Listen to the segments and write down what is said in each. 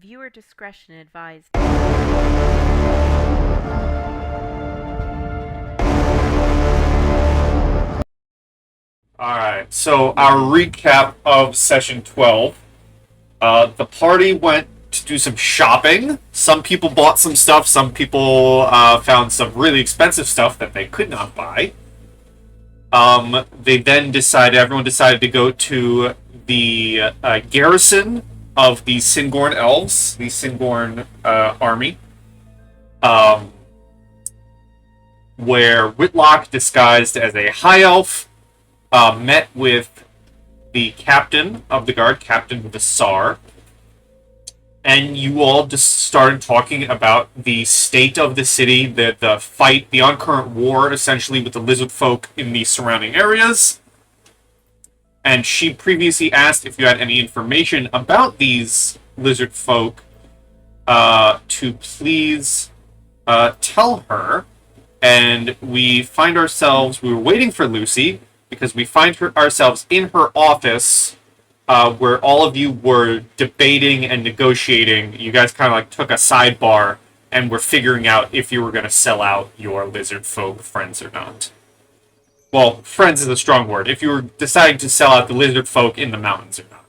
Viewer discretion advised. Alright, so our recap of session 12. The party went to do some shopping. Some people bought some stuff, some people found some really expensive stuff that they could not buy. They then everyone decided to go to the garrison of the Syngorn elves, the Syngorn army, where Whitlock, disguised as a high elf, met with the captain of the guard, Captain Visar, and you all just started talking about the state of the city, the fight, the on-current war, essentially, with the lizard folk in the surrounding areas. And she previously asked if you had any information about these lizard folk to please tell her. And we were waiting for Lucy, because we find ourselves in her office, where all of you were debating and negotiating. You guys kind of like took a sidebar and were figuring out if you were going to sell out your lizard folk friends or not. Well, friends is a strong word. If you were deciding to sell out the lizard folk in the mountains or not.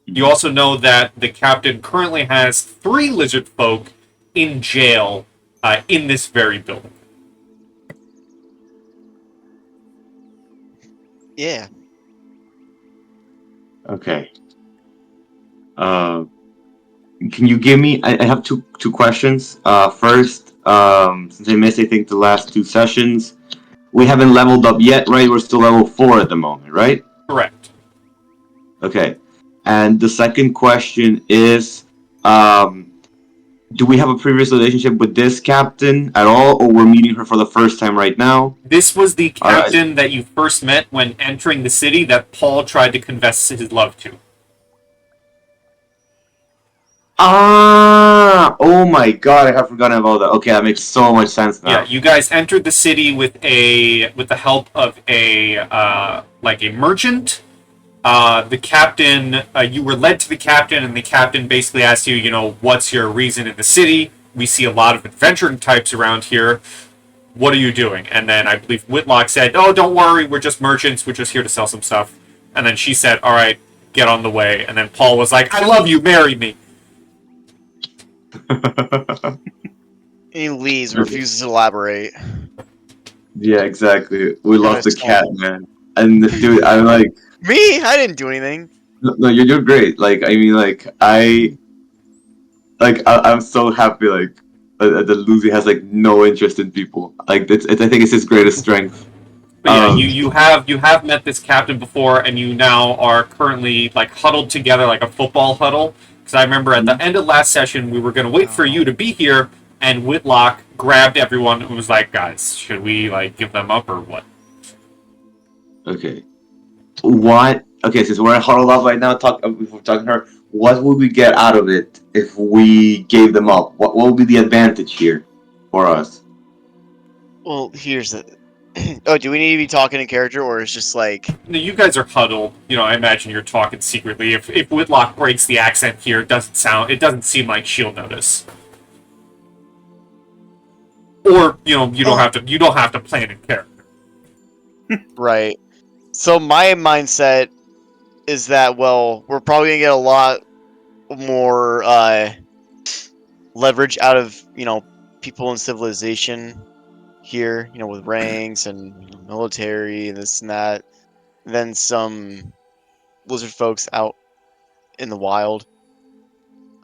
You also know that the captain currently has 3 lizard folk in jail in this very building. Yeah. Okay. Can you give me? I have two questions. First, since I missed, I think the last 2 sessions, we haven't leveled up yet, right? We're still level 4 at the moment, right? Correct. Okay. And the second question is, do we have a previous relationship with this captain at all, or we're meeting her for the first time right now? This was the captain that you first met when entering the city that Paul tried to confess his love to. Ah! Oh my god, I have forgotten about that. Okay, that makes so much sense now. Yeah, you guys entered the city with the help of a merchant. The captain, you were led to the captain, and the captain basically asked you, what's your reason in the city? We see a lot of adventuring types around here. What are you doing? And then I believe Whitlock said, oh, don't worry, we're just merchants, we're just here to sell some stuff. And then she said, all right, get on the way. And then Paul was like, I love you, marry me. He leaves, refuses to elaborate. Yeah, exactly. We lost the cat, man. And dude, I'm like... Me? I didn't do anything. No, you're great. Like, I mean, I'm so happy, that Lucy has, no interest in people. I think it's his greatest strength. But yeah, you have met this captain before, and you now are currently, huddled together like a football huddle. Because I remember at the end of last session, we were going to wait for you to be here, and Whitlock grabbed everyone and was like, guys, should we, give them up or what? Okay. What? Okay, since we're huddled up right now, if we're talking to her, what would we get out of it if we gave them up? What would be the advantage here for us? Well, here's the... Oh, do we need to be talking in character, or it's just like... No, you guys are huddled. I imagine you're talking secretly. If Whitlock breaks the accent here, it doesn't seem like she'll notice. Or, you don't have to plan in character. Right. So my mindset is that, well, we're probably going to get a lot more leverage out of, people in civilization here, with ranks and military and this and that, than some lizard folks out in the wild.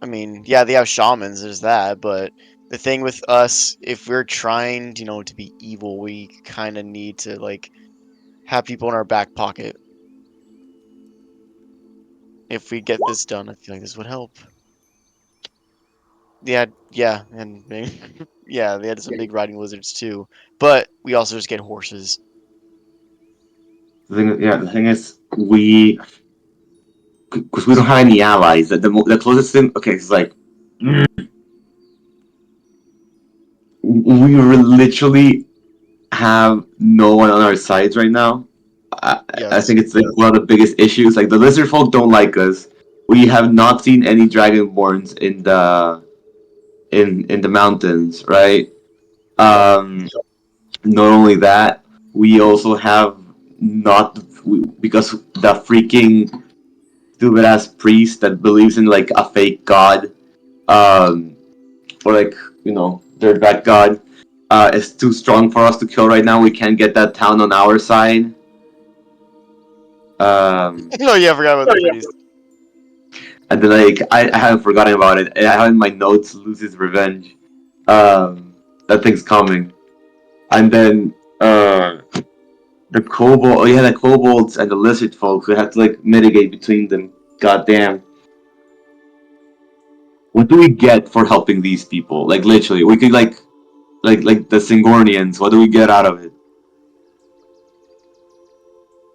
I mean, yeah, they have shamans, there's that, but the thing with us, if we're trying, to be evil, we kind of need to, have people in our back pocket. If we get this done, I feel like this would help. Yeah, and yeah, they had some big riding lizards too. But we also just get horses. The thing is, because we don't have any allies. The closest thing, okay, it's we literally have no one on our sides right now. I think it's one of the biggest issues. The lizard folk don't like us. we have not seen any dragonborns in the mountains, right? Um, Not only that, we also have not because the freaking stupid ass priest that believes in like a fake god, um, or like their bad god, is too strong for us to kill right now. We can't get that town on our side. No, yeah, I forgot about the priest. And then like I haven't forgotten about it. I have in my notes loses revenge. That thing's coming. And then the kobold, oh yeah, the kobolds and the lizard folks. We have to like mitigate between them. Goddamn. What do we get for helping these people? Like literally, we could like the Syngornians. What do we get out of it?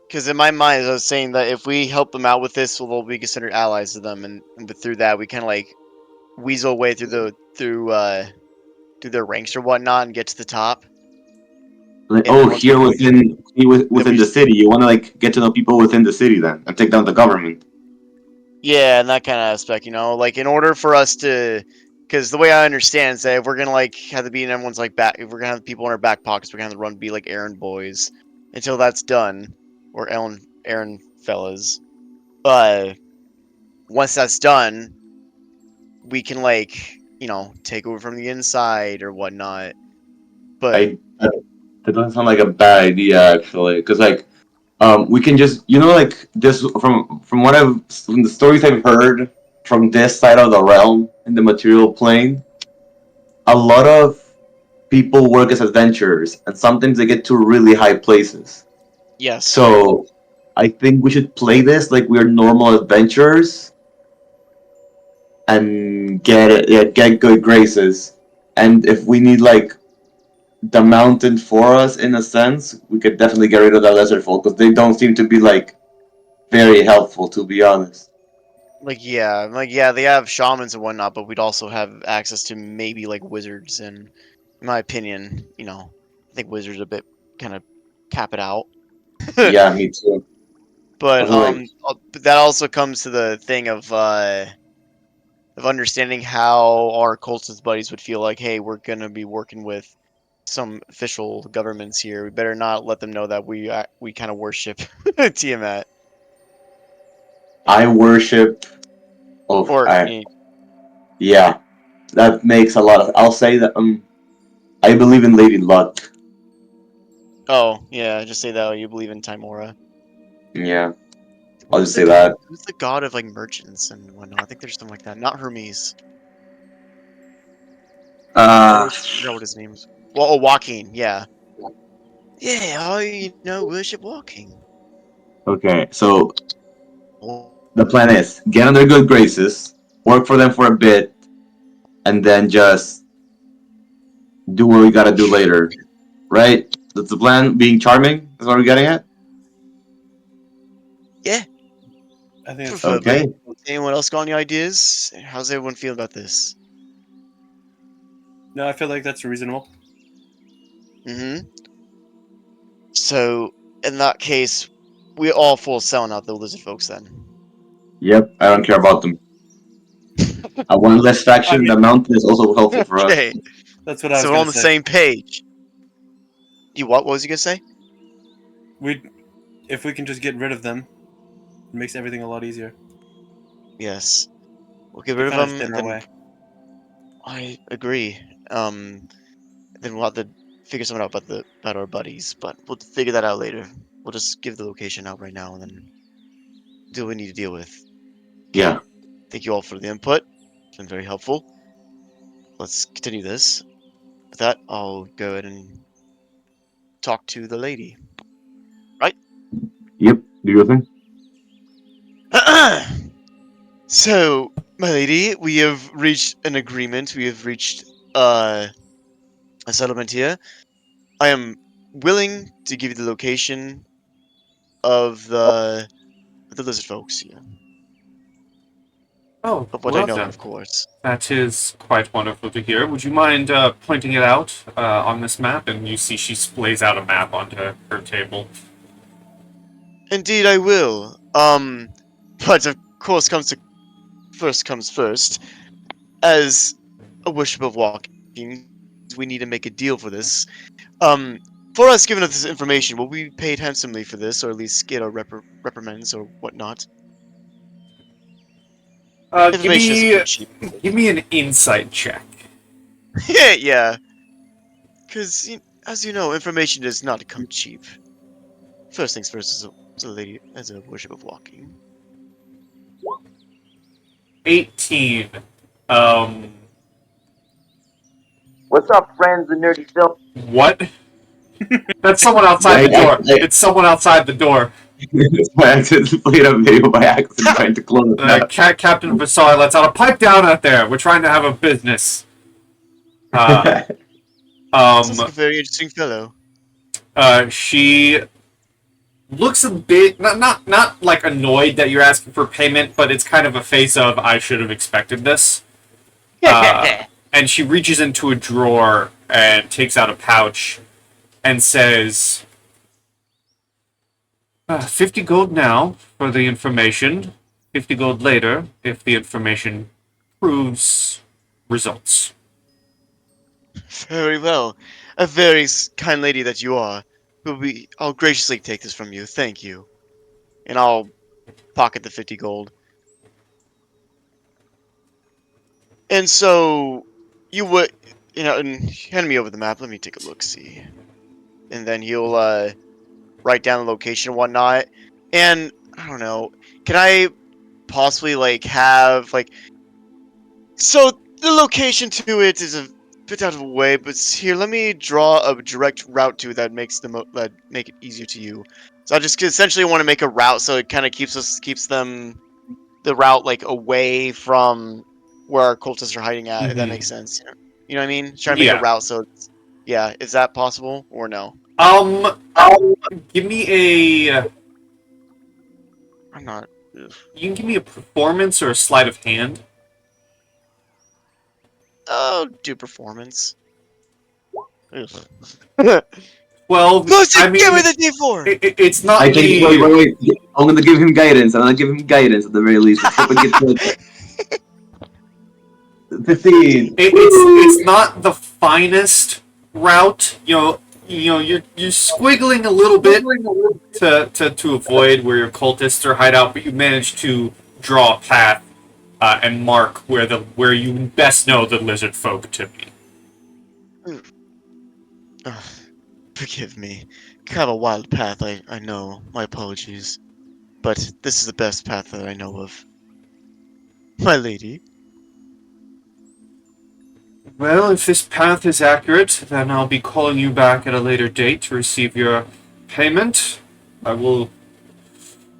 Because in my mind, I was saying that if we help them out with this, well, they'll be considered allies to them, and through that, we kind of like weasel away through their ranks or whatnot and get to the top. Like, And oh, once here we- within the city, you want to like get to know people within the city then, and take down the government. Yeah, and that kind of aspect, like in order for us to, because the way I understand is that if we're gonna like have to be in everyone's like back, if we're gonna have people in our back pockets, we're gonna have to run be like errand boys until that's done, or errand fellas. Once that's done, we can like take over from the inside or whatnot. But That doesn't sound like a bad idea actually, because like we can just like this from what from the stories I've heard from this side of the realm in the material plane, a lot of people work as adventurers, and sometimes they get to really high places. yes, So I think we should play this like we're normal adventurers and get good graces. And if we need like the mountain for us in a sense, we could definitely get rid of the lizard folk because they don't seem to be like very helpful, to be honest. yeah, they have shamans and whatnot, but we'd also have access to maybe like wizards. And in my opinion, I think wizards a bit kind of cap it out. Yeah, me too. But Also, like, but that also comes to the thing of understanding how our cultist buddies would feel like, hey, we're gonna be working with some official governments here. We better not let them know that we kind of worship Tiamat. I worship. Oh, Or yeah, that makes a lot of. I'll say that I believe in Lady Luck. oh yeah, just say that you believe in Timora. Yeah, I'll Who's just the say god? that. Who's the god of like merchants and whatnot? I think there's something like that. Not Hermes. I forgot what his name is. Well, oh, Joaquin. Yeah. Yeah, I worship Joaquin. Okay, so Oh, the plan is get on their good graces, work for them for a bit, and then just do what we gotta do later. Right? That's the plan. Being charming is what we're getting at. yeah, I think that's preferably. Okay. Anyone else got any ideas? How's everyone feel about this? no. I feel like that's reasonable. Mm-hmm. So, in that case, we all full selling out the lizard folks then. Yep. I don't care about them. One less faction. I mean- The mountain is also helpful for us. Okay, That's what I was so we're gonna on the say. same page. What was you gonna say? If we can just get rid of them, it makes everything a lot easier. Yes. We'll get They're rid of kind them. of thin our way. I agree. Then we'll have to figure something out about our buddies, but we'll figure that out later. We'll just give the location out right now and then do what we need to deal with. Yeah. Thank you all for the input. It's been very helpful. Let's continue this. With that, I'll go ahead and talk to the lady. Yep. Do your thing. So, my lady, we have reached an agreement. We have reached a settlement here. I am willing to give you the location of the lizard folks here. Oh, Of what I well know, then. of course. That is quite wonderful to hear. Would you mind pointing it out on this map? And you see she splays out a map onto her table. Indeed, I will. But of course comes to first comes first. As a worship of walking, we need to make a deal for this. For us giving us this information, will we be paid handsomely for this, or at least get our reprimands or whatnot? Information is pretty cheap. Give me an insight check. Yeah. Because, as you know, information does not come cheap. First things first, as a worship of walking. 18. What's up, friends of Nerdy Phil? What? That's someone outside the door. It's someone outside the door. I accidentally played a video by accident trying to close it. Captain Vex'ahlia lets out a pipe down out there. We're trying to have a business. Sounds like a very interesting fellow. She looks a bit not like annoyed that you're asking for payment, but it's kind of a face of I should have expected this. And she reaches into a drawer and takes out a pouch and says, 50 gold now for the information, 50 gold later if the information proves results. Very well. A very kind lady that you are. I'll graciously take this from you. Thank you. And I'll pocket the 50 gold. And so, you would, and hand me over the map. Let me take a look, see. And then he'll, write down the location and whatnot. And, I don't know, can I possibly, have, so, the location to it is a bit out of the way, but here, let me draw a direct route to it that makes make it easier to you. So I just essentially want to make a route so it kind of keeps the route, away from where our cultists are hiding at, if that makes sense. You know what I mean? Trying to make a route so it's, yeah, is that possible, or no? Give me a... I'm not... You can give me a performance or a sleight of hand. Oh, do performance. Well, Lucy, give me the D4! It's not I think, wait. I'm gonna give him guidance. I'm gonna give him guidance at the very least. Let's hope it gets 15. It's not the finest route. You're squiggling a little bit to avoid where your cultists are hide out, but you manage to draw a path and mark where you best know the lizard folk to be. Forgive me. Kind of a wild path, I know. My apologies. But this is the best path that I know of. My lady. Well, if this path is accurate, then I'll be calling you back at a later date to receive your payment. I will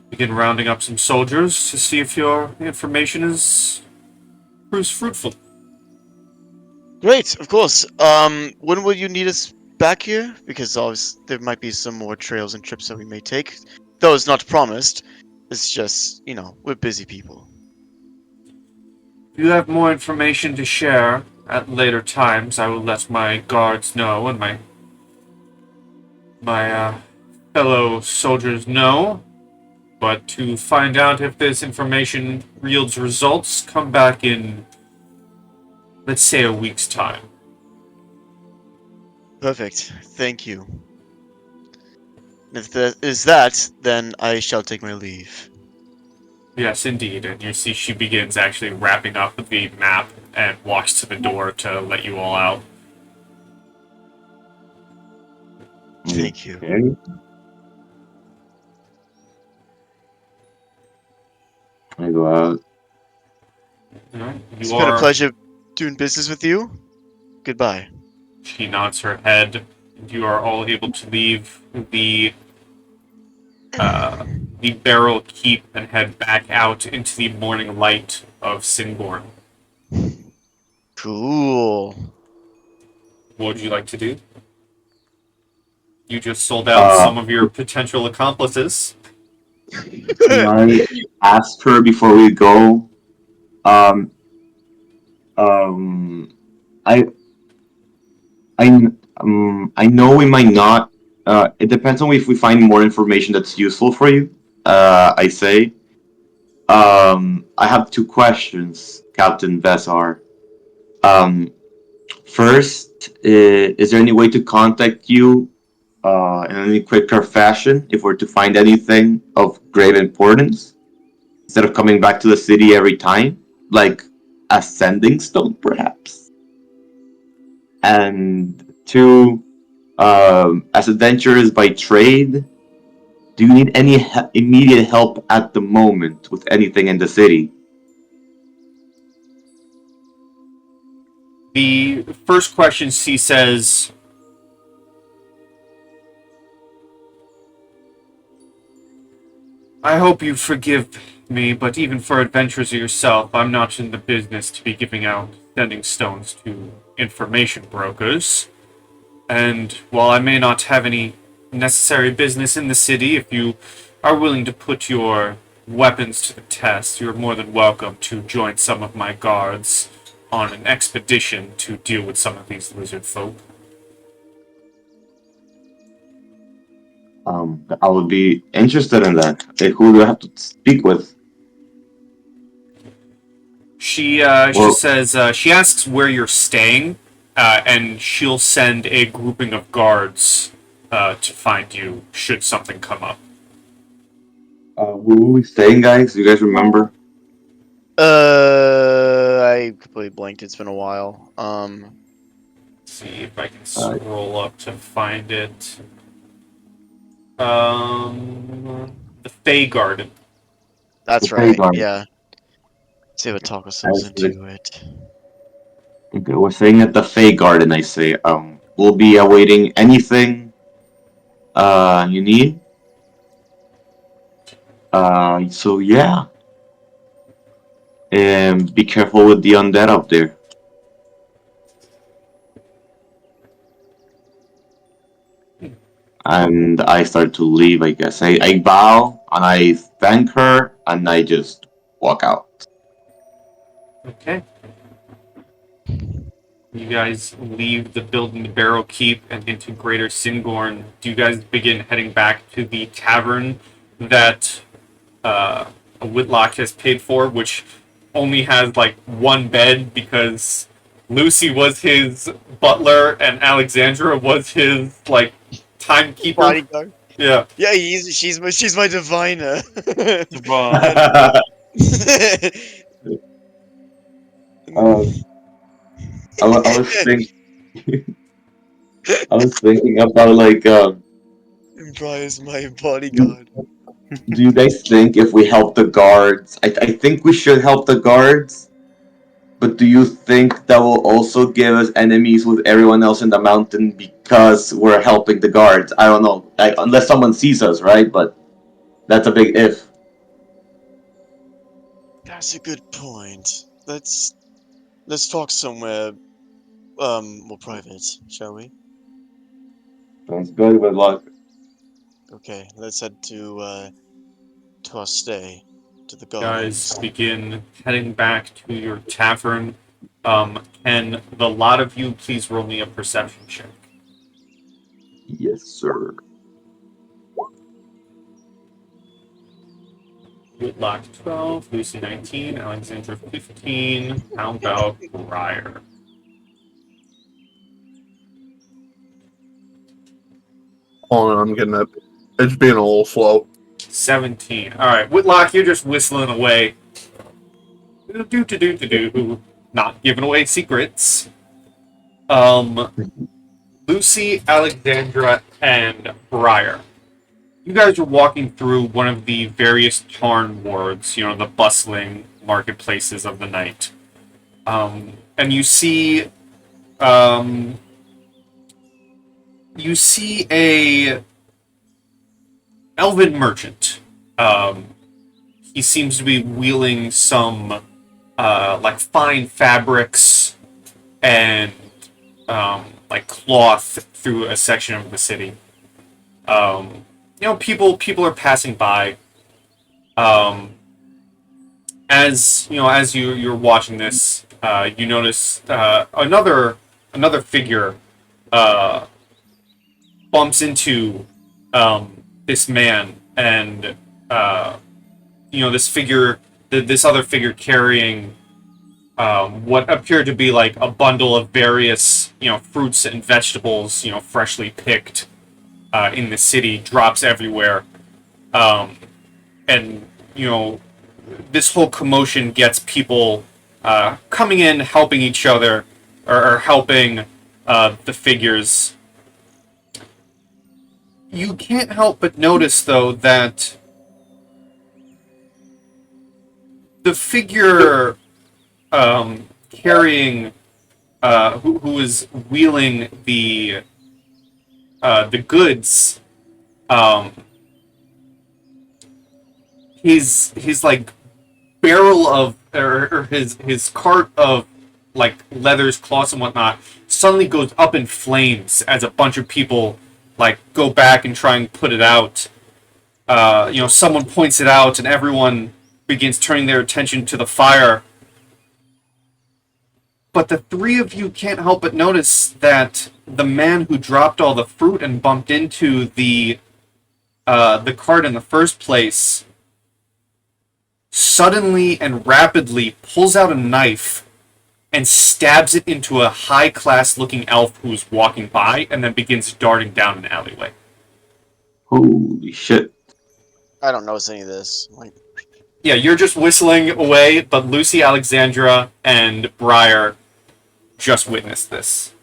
begin rounding up some soldiers to see if your information proves fruitful. Great, of course. When will you need us back here? Because obviously there might be some more trails and trips that we may take. Though it's not promised. It's just, we're busy people. If you have more information to share at later times, I will let my guards know and my fellow soldiers know. But to find out if this information yields results, come back in, let's say, a week's time. Perfect. Thank you. If that is that, then I shall take my leave. Yes, indeed. And you see she begins actually wrapping up the map and walks to the door to let you all out. Thank you. Okay. I go out. It's been a pleasure doing business with you. Goodbye. She nods her head, and you are all able to leave the barrel keep and head back out into the morning light of Syngorn. Cool. What would you like to do? You just sold out some of your potential accomplices. I asked her before we go. I know we might not. It depends on if we find more information that's useful for you. I say. I have two questions, Captain Vesar. First, is there any way to contact you in any quicker fashion if we're to find anything of grave importance instead of coming back to the city every time, like a sending stone, perhaps? And two, as adventurers by trade, do you need any immediate help at the moment with anything in the city? The first question, she says, I hope you forgive me, but even for adventurers yourself, I'm not in the business to be giving out sending stones to information brokers. And while I may not have any necessary business in the city, if you are willing to put your weapons to the test, you're more than welcome to join some of my guards on an expedition to deal with some of these lizard folk. I would be interested in that. Who do I have to speak with? She Well, says she asks where you're staying, and she'll send a grouping of guards to find you should something come up. where were we staying, guys? Do you guys remember? I completely blanked. It's been a while. Let's see if I can scroll up to find it. The Fey Garden. That's The right. Syngorn. Yeah. See if it talk ourselves As the- into it. Okay, we're staying at the Fey Garden, I say. We'll be awaiting anything you need. So yeah. And be careful with the undead up there. And I start to leave, I guess. I bow and I thank her and I just walk out. Okay. You guys leave the building, the Barrow Keep, and into Greater Syngorn. Do you guys begin heading back to the tavern that Whitlock has paid for, which only has like one bed because Lucy was his butler and Alexandra was his like timekeeper? Bodyguard. Yeah. Yeah, she's my diviner. um, I was thinking, I was thinking about like, And Brian's my bodyguard. do you guys think if we help the guards? I think we should help the guards. But do you think that will also give us enemies with everyone else in the mountain because we're helping the guards? I don't know. Unless someone sees us, right? But that's a big if. That's a good point. Let's talk somewhere more private, shall we? Sounds good. With luck. Okay, let's head to our stay, to the Guys gardens. begin heading back to your tavern. Can the lot of you please roll me a perception check? Yes, sir. Whitlock 12, Lucy 19, Alexandra 15, how about Briar? Hold on, I'm getting it. It's being a little slow. 17. Alright, Whitlock, you're just whistling away. Do-do-do-do-do-do. Not giving away secrets. Lucy, Alexandra, and Briar. You guys are walking through one of the various tarn wards, the bustling marketplaces of the night. And you see a elven merchant. He seems to be wheeling some like fine fabrics and like cloth through a section of the city. People are passing by. As you're watching this, you notice another figure bumps into this man, and this figure this other figure carrying what appeared to be like a bundle of various, fruits and vegetables, freshly picked in the city, drops everywhere. And, this whole commotion gets people coming in, helping each other, or helping the figures. You can't help but notice, though, that the figure carrying, who is wheeling the goods, his like barrel of or his cart of like leathers, cloths, and whatnot suddenly goes up in flames as a bunch of people like go back and try and put it out. Someone points it out, and everyone begins turning their attention to the fire. But the three of you can't help but notice that the man who dropped all the fruit and bumped into the cart in the first place suddenly and rapidly pulls out a knife and stabs it into a high-class looking elf who's walking by, and then begins darting down an alleyway. Holy shit. I don't notice any of this. Yeah, you're just whistling away, but Lucy, Alexandra, and Briar just witnessed this.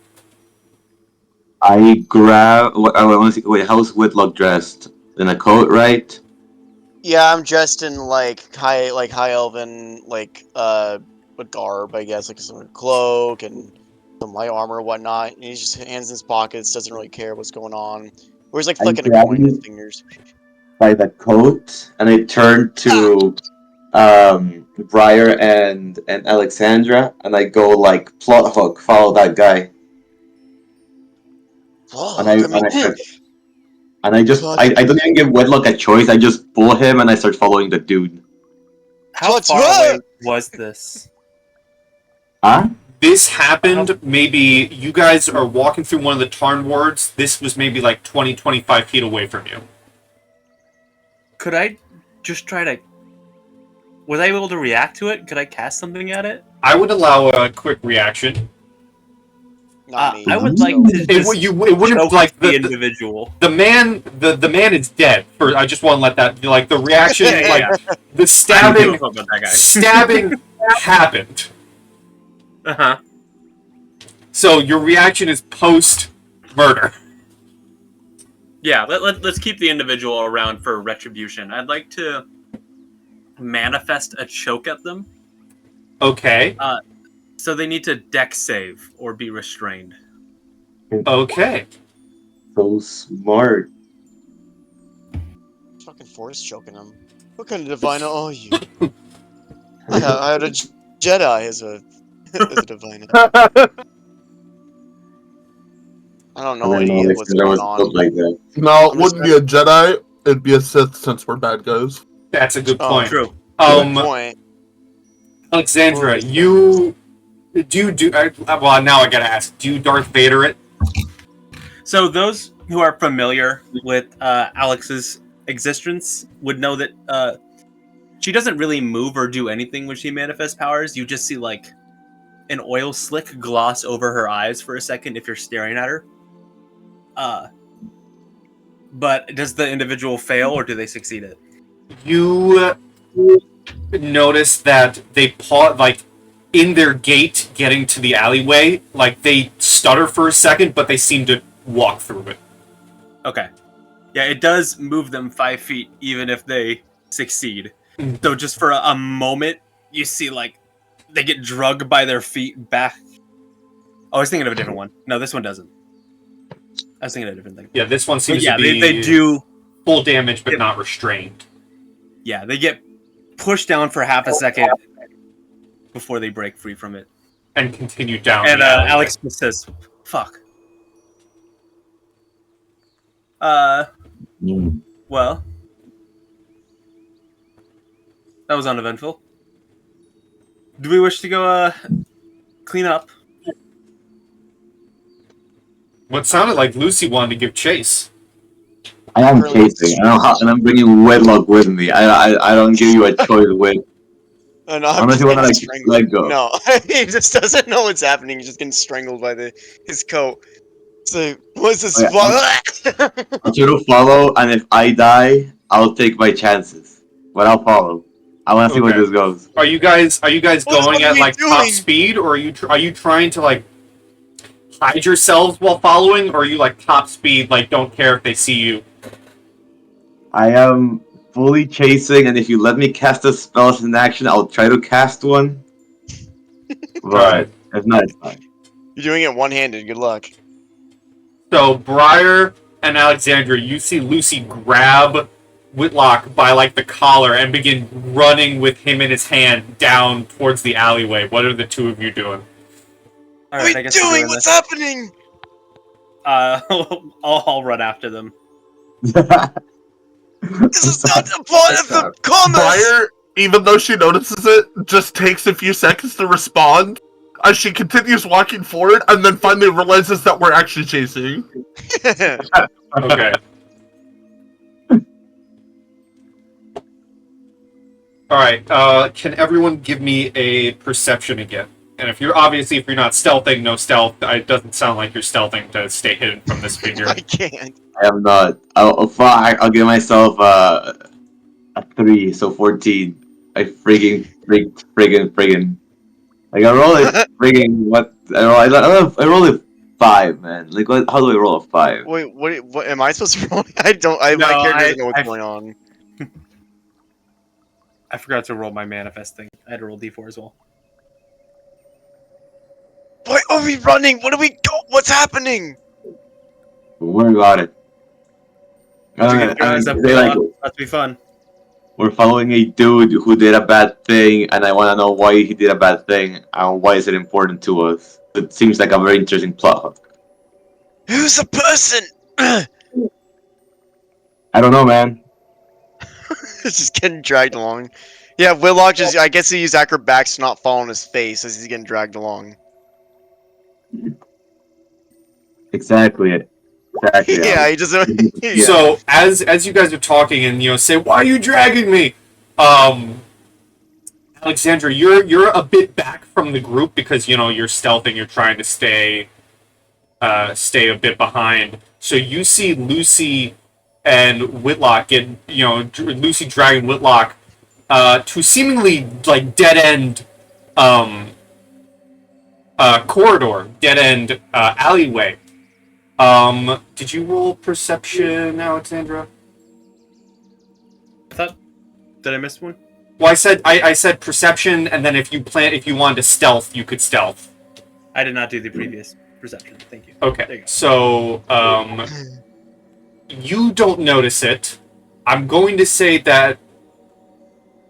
I grab. I want to see. Wait, how's Whitlock dressed? In a coat, right? Yeah, I'm dressed in high elven a garb, I guess, like some cloak and some light armor and whatnot. And he just hands in his pockets, doesn't really care what's going on. Or he's like flicking a coin with his fingers. By the coat, and I turn to Briar and Alexandra, and I go like plot hook, follow that guy. Oh, And I don't even give Whitlock a choice. I just pull him and I start following the dude. How What's far that? away was this? Huh? This happened, maybe you guys are walking through one of the tarn wards. This was maybe like 20, 25 feet away from you. Could I just try to... Was I able to react to it? Could I cast something at it? I would allow a quick reaction. Not me. I would like to It just wouldn't choke like the the individual. the man is dead. I just want to let that like the reaction, like the stabbing about that guy. stabbing happened. Uh-huh. So your reaction is post murder. Yeah, let's keep the individual around for retribution. I'd like to manifest a choke at them. Okay. So they need to dex save or be restrained. Okay. So smart. Fucking force choking him. What kind of diviner are you? I had a Jedi as a diviner. I don't know any of what's going on. Like that. No, it wouldn't be a Jedi. It'd be a Sith since we're bad guys. That's a good point. True. Good point. Alexandra, you do well, now I gotta ask, do you Darth Vader it? So those who are familiar with Alex's existence would know that she doesn't really move or do anything when she manifests powers. You just see like an oil slick gloss over her eyes for a second if you're staring at her. But does the individual fail or do they succeed it? You notice that they like in their gait getting to the alleyway, like they stutter for a second, but they seem to walk through it. Okay. Yeah, it does move them 5 feet even if they succeed. So just for a moment, you see like they get drugged by their feet back. Oh, I was thinking of a different one. No, this one doesn't. I was thinking of a different thing. Yeah, this one seems But yeah, to be they do. full damage but not restrained. Yeah, they get pushed down for half a second before they break free from it. And continue down. And the alleyway. Alex just says, "Fuck." Well, that was uneventful. Do we wish to go clean up? What sounded like Lucy wanted to give chase. I am chasing. I don't and I'm bringing Wedlock with me. I don't give you a choice with. Oh, no, I'm Unless just you want to getting like strangled. let go. No, he just doesn't know what's happening. He's just getting strangled by his coat. So, what's this? Okay, I'll try to follow, and if I die, I'll take my chances. But I'll follow. I want to see where Okay. this goes. Are you guys going What are at we like top doing? speed, or are you trying to like hide yourselves while following, or are you like top speed, like don't care if they see you? I am fully chasing, and if you let me cast a spell as an action, I'll try to cast one. But Alright. if not, it's fine. You're doing it one-handed. Good luck. So Briar and Alexandria, you see Lucy grab Whitlock by like the collar and begin running with him in his hand down towards the alleyway. What are the two of you doing? What Alright, are I you guess we're doing? doing What's this. happening? I'll run after them. This is not the point of the commerce! Briar, even though she notices it, just takes a few seconds to respond as she continues walking forward and then finally realizes that we're actually chasing. Okay. Alright, can everyone give me a perception again? And if you're not stealthing, no stealth. It doesn't sound like you're stealthing to stay hidden from this figure. I can't. I am not. I'll give myself a 3, so 14. I friggin'. Like I roll a friggin' what? I roll a 5, man. Like what? How do I roll a 5? Wait, what am I supposed to roll? I don't. My No, character doesn't know what's I- going on. I forgot to roll my manifest thing. I had to roll D4 as well. Why are we running? What are we go? What's happening? Don't worry about it. That'd be fun. We're following a dude who did a bad thing, and I want to know why he did a bad thing, and why is it important to us. It seems like a very interesting plot hook. Who's the person? I don't know, man. It's just getting dragged along. Yeah, Willock just. I guess he used acrobatics to not fall on his face as he's getting dragged along. Exactly. Yeah, he doesn't. Yeah. So as you guys are talking and say, "Why are you dragging me?" Alexandra, you're a bit back from the group because you're stealthing. You're trying to stay a bit behind. So you see Lucy and Whitlock Lucy dragging Whitlock to seemingly like dead end corridor, dead end alleyway. Did you roll perception, Alexandra? Did I miss one? Well, I said perception, and then if you wanted to stealth, you could stealth. I did not do the previous perception. Thank you. Okay, There you go. so you don't notice it. I'm going to say that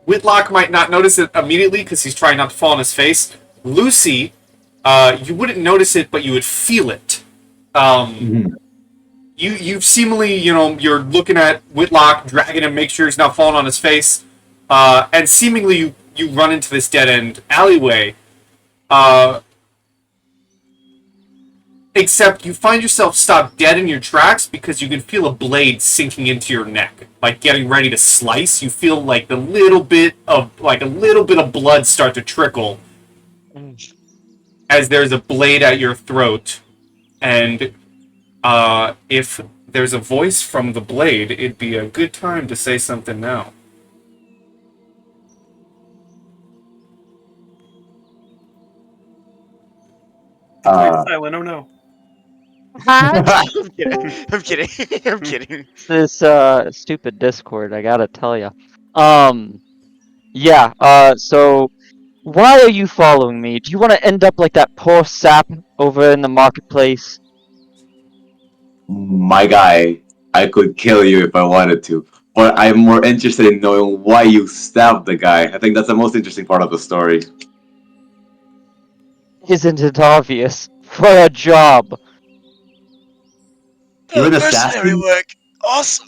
Whitlock might not notice it immediately because he's trying not to fall on his face. Lucy, you wouldn't notice it, but you would feel it. You seemingly, you're looking at Whitlock, dragging him, make sure he's not falling on his face, and seemingly you run into this dead end alleyway. Except you find yourself stopped dead in your tracks because you can feel a blade sinking into your neck, like getting ready to slice. You feel like a little bit of blood start to trickle as there's a blade at your throat, and if there's a voice from the blade, it'd be a good time to say something now. Silent. Oh no. I'm kidding. I'm kidding. I'm kidding. This stupid Discord, I gotta tell you. Yeah. So why are you following me? Do you want to end up like that poor sap over in the marketplace? My guy, I could kill you if I wanted to, but I'm more interested in knowing why you stabbed the guy. I think that's the most interesting part of the story. Isn't it obvious? For a job. You're an Mercenary assassin? work. Awesome.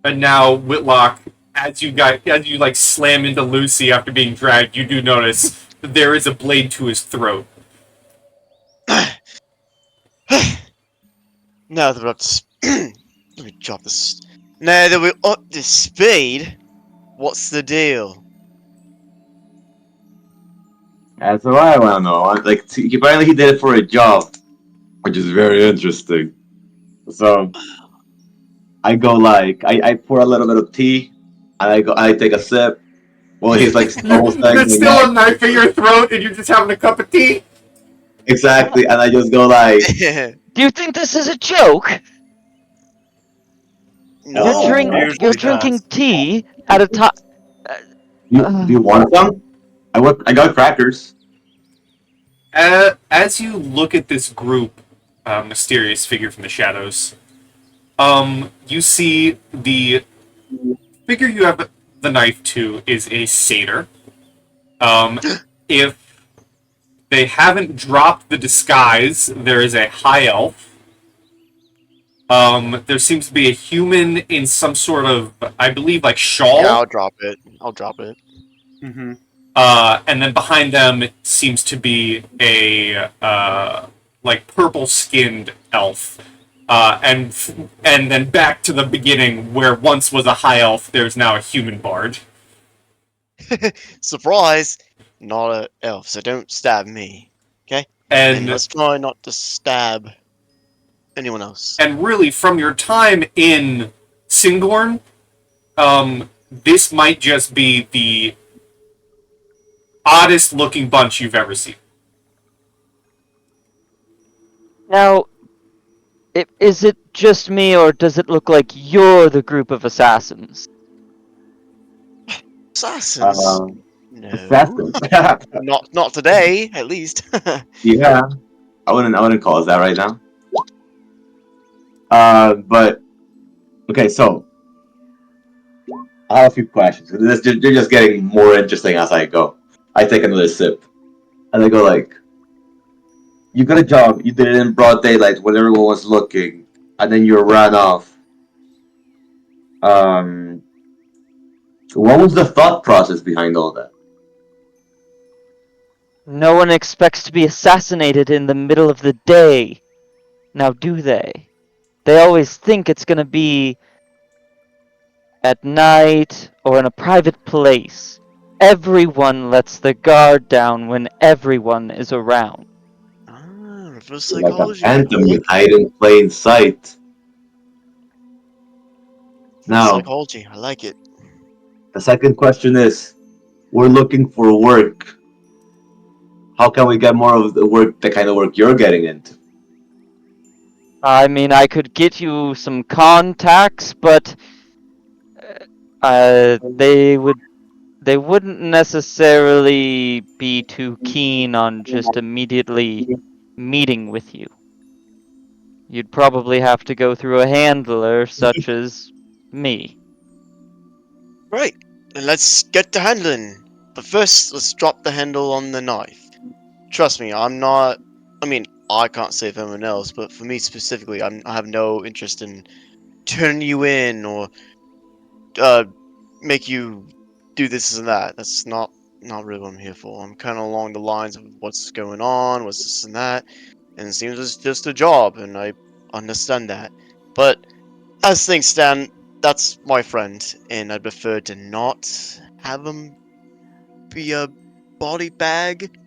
And now Whitlock, as you like slam into Lucy after being dragged, you do notice that there is a blade to his throat. Now that we're up to let me drop this. Now that we're up to speed, what's the deal? That's what I want to know. Like, apparently he did it for a job, which is very interesting. So I go like, I pour a little bit of tea, and I take a sip. Well, he's like almost like There's my still neck. a knife in your throat, and you're just having a cup of tea. Exactly, and I just go like, Do you think this is a joke? no, Usually You're does. drinking tea at a time. do you want some? I got crackers. As you look at this group, mysterious figure from the shadows, you see the figure you have the knife to is a satyr. If they haven't dropped the disguise, there is a high elf. There seems to be a human in some sort of, I believe, like shawl. yeah, I'll drop it. I'll drop it. Mm-hmm. And then behind them seems to be a like purple-skinned elf. And then back to the beginning, where once was a high elf, there's now a human bard. Surprise! Not an elf, so don't stab me. And And let's try not to stab anyone else. and really, from your time in Syngorn, this might just be the oddest-looking bunch you've ever seen. Now, is it just me, or does it look like you're the group of assassins? Assassins? No. Assassin. Not today, at least. Yeah, I wouldn't call it that right now. But okay, so I have a few questions. They're just getting more interesting as I go. I take another sip, and I go like, "You got a job. You did it in broad daylight when everyone was looking, and then you ran off. Um, what was the thought process behind all that?" No one expects to be assassinated in the middle of the day. Now, do they? They always think it's gonna be at night or in a private place. Everyone lets the guard down when everyone is around. Reverse Like a psychology. phantom, you hide in plain sight. Now, Psychology, I like it. the second question is, we're looking for work. How can we get more of the kind of work you're getting into? I mean, I could get you some contacts, but they wouldn't necessarily be too keen on just immediately meeting with you. You'd probably have to go through a handler such as me. Right, then let's get to handling. But first, let's drop the handle on the knife. Trust me, I'm not. I mean, I can't say for anyone else, but for me specifically, I have no interest in turning you in or make you do this and that. That's not really what I'm here for. I'm kind of along the lines of what's going on, what's this and that, and it seems it's just a job, and I understand that. But as things stand, that's my friend, and I'd prefer to not have him be a body bag,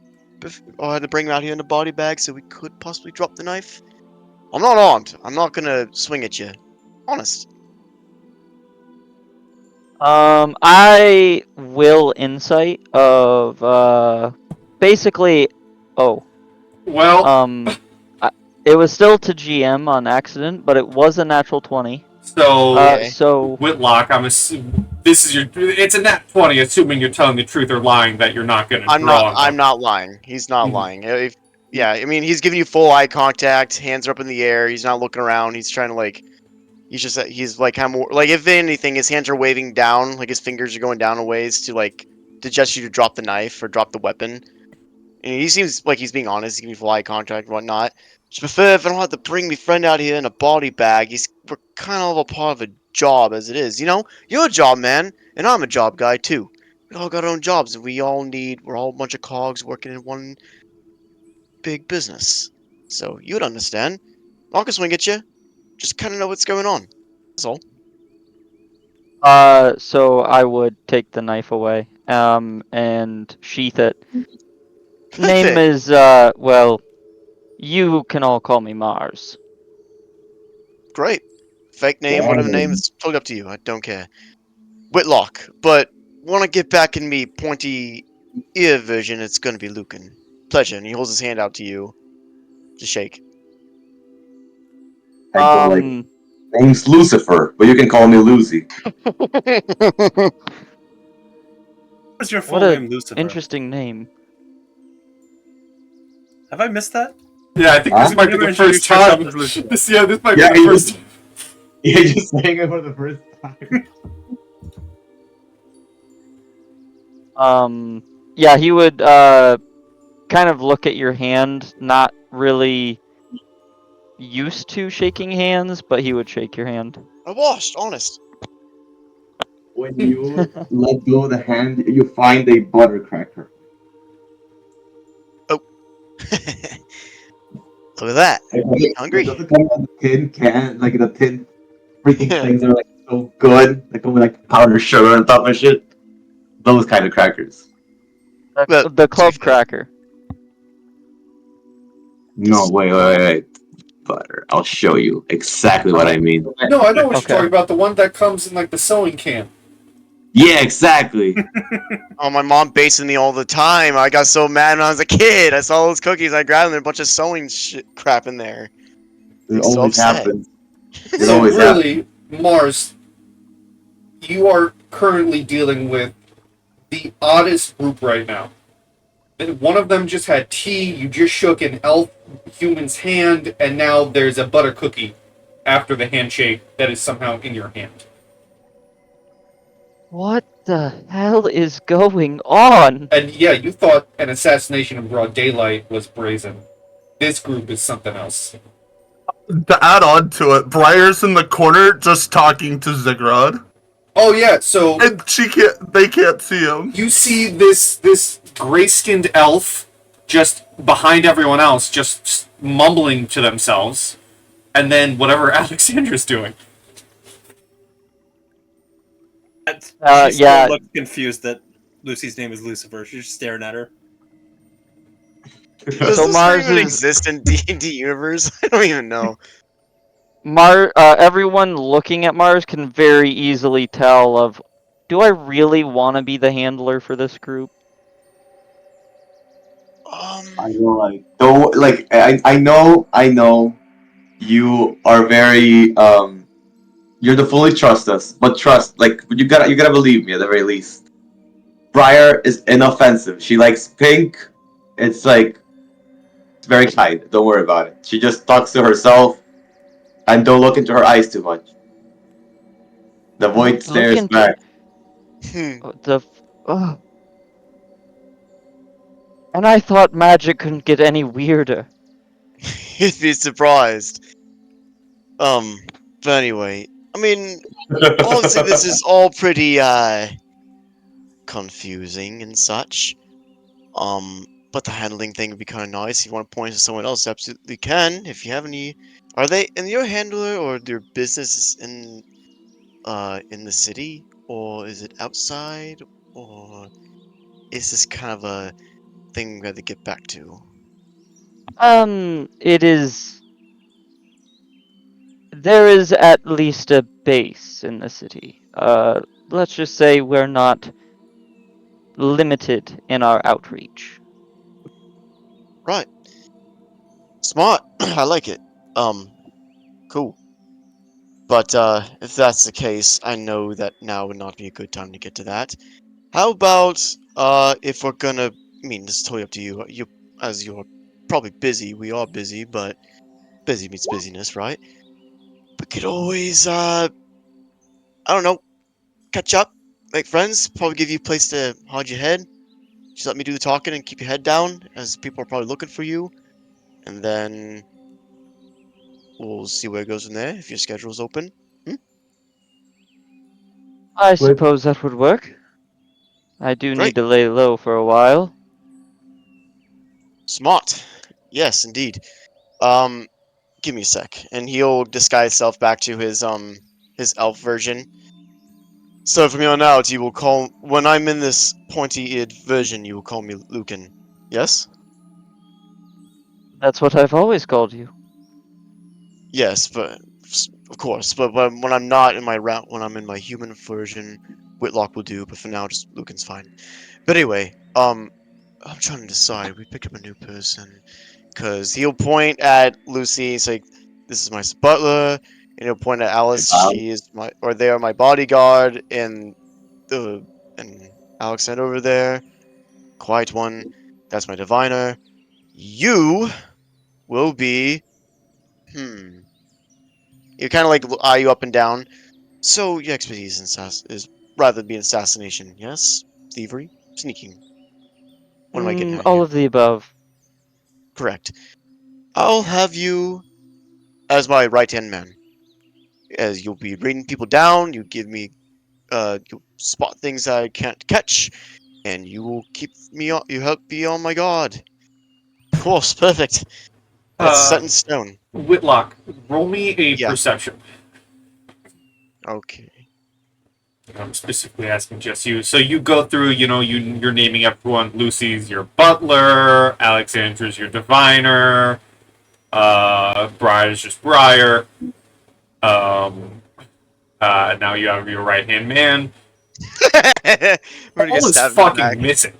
or had to bring him out here in a body bag so we could possibly drop the knife. I'm not armed. I'm not gonna swing at you. Honest. I will insight of basically. Oh, Well, it was still to GM on accident, but it was a natural 20. so Okay. So Whitlock, I'm assuming this is your. It's a nat 20, assuming you're telling the truth or lying that you're not going to draw. I'm not lying. He's not lying. Yeah, I mean, he's giving you full eye contact, hands are up in the air. He's not looking around. He's trying to like. He's like kind of more like if anything, his hands are waving down, like his fingers are going down a ways to like to gesture you to drop the knife or drop the weapon. And he seems like he's being honest. He's giving you full eye contact and whatnot. Just prefer if I don't have to bring my friend out here in a body bag. We're kind of a part of a job as it is. You know, you're a job man, and I'm a job guy too. We all got our own jobs, and we're all a bunch of cogs working in one big business. So you'd understand. I can swing at you. Just kind of know what's going on. That's all. so I would take the knife away, and sheath it. Name Perfect. is, well, you can all call me Mars. Great. Fake name, whatever name, it's totally up to you. I don't care. Whitlock, but want to get back in me pointy ear version, it's gonna be Lucan. Pleasure. And he holds his hand out to you to shake. I go like, Um, name's Lucifer, but you can call me Lucy. What's your full what a name, Lucifer? interesting name. Have I missed that? Yeah, I think Huh? this might be Never the first introduced yourself time. as Lucifer. This might Yeah, be the you first. just- You're just saying it for the first time. Yeah, he would, kind of look at your hand, not really used to shaking hands, but he would shake your hand. I washed, honest. When you let go of the hand, you find a buttercracker. Look at that. It Hungry? doesn't come in a tin can, like the tin freaking things are like so good. They come with like powdered sugar on top of shit. Those kind of crackers. But, The to be club fair, cracker. No, wait. Butter. I'll show you exactly what I mean. No, I know what Okay. you're talking about. The one that comes in like the sewing can. Yeah, exactly. Oh, my mom bases me all the time. I got so mad when I was a kid. I saw those cookies. I grabbed them. There a bunch of sewing shit crap in there. It So always upset. happens. It So always happens. really, Mars, you are currently dealing with the oddest group right now. One of them just had tea. You just shook an elf human's hand, and now there's a butter cookie after the handshake that is somehow in your hand. What the hell is going on? And yeah, you thought an assassination in broad daylight was brazen. This group is something else. To add on to it, Briar's in the corner just talking to Zigrod. Oh yeah, so And they can't see him. you see this gray-skinned elf just behind everyone else, just mumbling to themselves, and then whatever Alexandra's doing. She still yeah. looks confused that Lucy's name is Lucifer. She's just staring at her. Does So this Mars thing even is- exist in D&D universe? I don't even know. Everyone looking at Mars can very easily tell of, do I really want to be the handler for this group? I know, like, don't like. I know. You are very You're to fully trust us, but trust, like, you gotta believe me at the very least. Briar is inoffensive. She likes pink. It's like it's very kind. Don't worry about it. She just talks to herself, and don't look into her eyes too much. The void Look stares into- back. Ugh. And I thought magic couldn't get any weirder. You'd be surprised. But anyway, I mean, honestly, this is all pretty, confusing and such. But the handling thing would be kind of nice. If you want to point to someone else, absolutely can. If you have any, are they in your handler or their business in the city, or is it outside, or is this kind of a thing we have to get back to? It is. There is at least a base in the city. Let's just say we're not limited in our outreach. Right. Smart. I like it. Cool. But if that's the case, I know that now would not be a good time to get to that. How about if we're gonna? I mean, this is totally up to you. As you're probably busy, we are busy, but busy meets busyness, right? We could always I don't know, catch up, make friends. Probably give you a place to hide your head. Just let me do the talking and keep your head down, as people are probably looking for you, and then we'll see where it goes from there. If your schedule's open. I suppose that would work. I do Great. need to lay low for a while. Smart. Yes, indeed. Give me a sec, and he'll disguise himself back to his elf version. So from here on out, you will call when I'm in this pointy-eared version. You will call me Lucan. Yes. That's what I've always called you. Yes, but of course. But when I'm not in my when I'm in my human version, Whitlock will do. But for now, just Lucan's fine. But anyway, I'm trying to decide. We picked up a new person, cause he'll point at Lucy. He's like, "This is my butler," and he'll point at Alice. She is my, or they are my bodyguard, and the and Alexander over there, quiet one. That's my diviner. You will be. You kind of like eye you up and down. So your expertise in is rather than being assassination, yes? Thievery? Sneaking. What am I getting at All here? of the above. Correct. I'll have you as my right-hand man. As you'll be reading people down, you give me you spot things I can't catch, and you will keep me on you help me on my guard. Of course, perfect. That's set in stone. Whitlock, roll me a Yeah. perception. Okay. I'm specifically asking just you. So you go through, you're naming everyone. Lucy's your butler, Alexandra's your diviner, Briar's just Briar. Now you have your right hand man. We're gonna All get is stabbed in the fucking back. missing.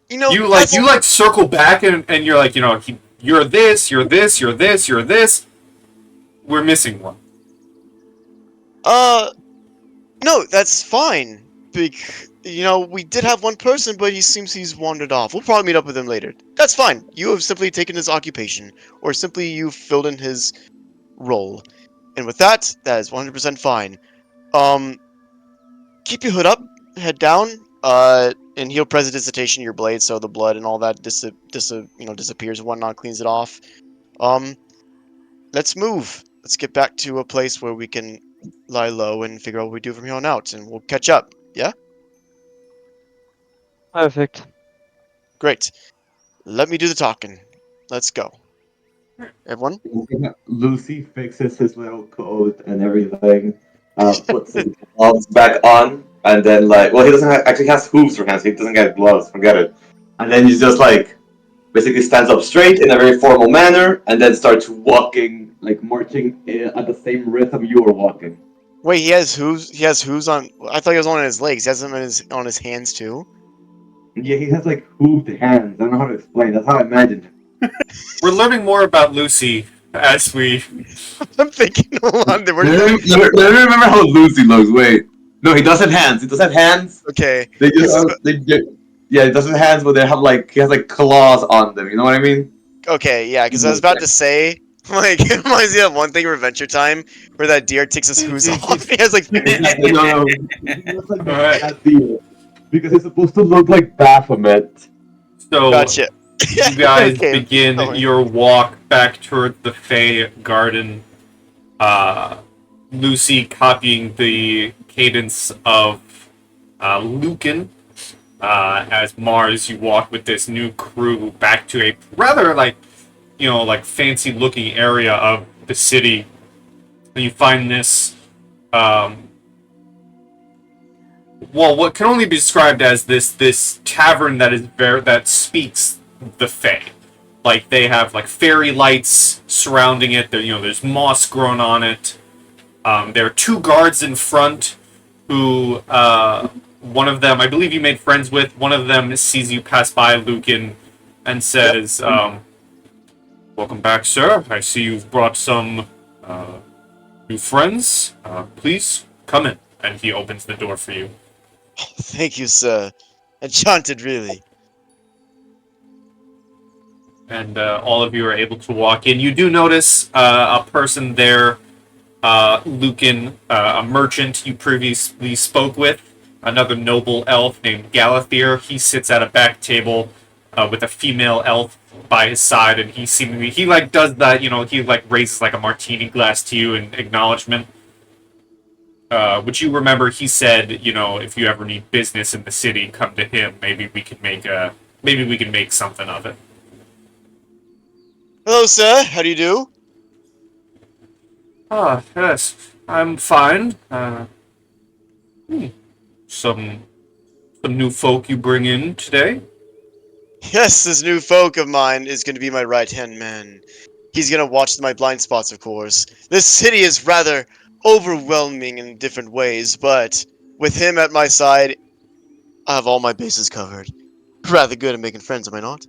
You that's- circle back and you're like, you're this, you're this, you're this, you're this. We're missing one. No, that's fine. We did have one person, but he seems he's wandered off. We'll probably meet up with him later. That's fine. You have simply taken his occupation, or simply you filled in his role. And with that, that is 100% fine. Keep your hood up, head down, and heal prestidigitation your blade, so the blood and all that disappears and whatnot, cleans it off. Let's move. Let's get back to a place where we can lie low and figure out what we do from here on out, and we'll catch up. Yeah? Perfect. Great. Let me do the talking. Let's go. Everyone? Lucy fixes his little coat and everything, puts his gloves back on, and then he doesn't actually has hooves for hands, so he doesn't get gloves, forget it. And then he's just basically stands up straight in a very formal manner, and then starts walking, marching at the same rhythm you were walking. Wait, he has hooves. He has hooves on. I thought he was on his legs. He has them on his hands too. Yeah, he has hooved hands. I don't know how to explain. That's how I imagined it. We're learning more about Lucy as we. I'm thinking, hold on. Let me remember how Lucy looks. Wait, no, he does have hands. He does have hands. Okay. They just yeah, he does have hands, but they have he has claws on them. You know what I mean? Okay, yeah, because I was about to say, it reminds me of one thing, Adventure Time, where that deer takes his hooves off. He has No. He looks like that deer because he's supposed to look like Baphomet. So Gotcha. you guys Okay, begin going. your walk back toward the Fey Garden. Lucy copying the cadence of Lucan. As Mars, you walk with this new crew back to a rather fancy looking area of the city. And you find this what can only be described as this tavern that speaks the Fae. They have fairy lights surrounding it. There's moss grown on it. There are two guards in front who one of them, I believe you made friends with. One of them sees you pass by, Lucan, and says, "Welcome back, sir. I see you've brought some new friends. Please come in." And he opens the door for you. Thank you, sir. Enchanted, really. And all of you are able to walk in. You do notice a person there, Lucan, a merchant you previously spoke with, another noble elf named Galathier. He sits at a back table with a female elf by his side, and he does that, he raises a martini glass to you in acknowledgement. Which you remember he said, if you ever need business in the city, come to him. Maybe we can make something of it. Hello, sir. How do you do? Ah, yes, I'm fine. Some new folk you bring in today? Yes, this new folk of mine is going to be my right-hand man. He's going to watch my blind spots, of course. This city is rather overwhelming in different ways, but with him at my side, I have all my bases covered. Rather good at making friends, am I not?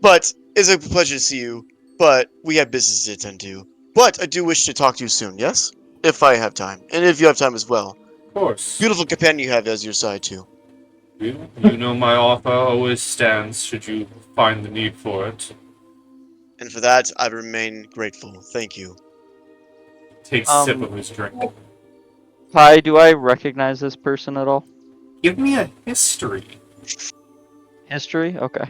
But it's a pleasure to see you, but we have business to attend to. But I do wish to talk to you soon, yes? If I have time, and if you have time as well. Of course. Beautiful companion you have as your side, too. You know my offer always stands should you find the need for it. And for that, I remain grateful. Thank you. Takes a sip of his drink. Hi, do I recognize this person at all? Give me a history. History? Okay.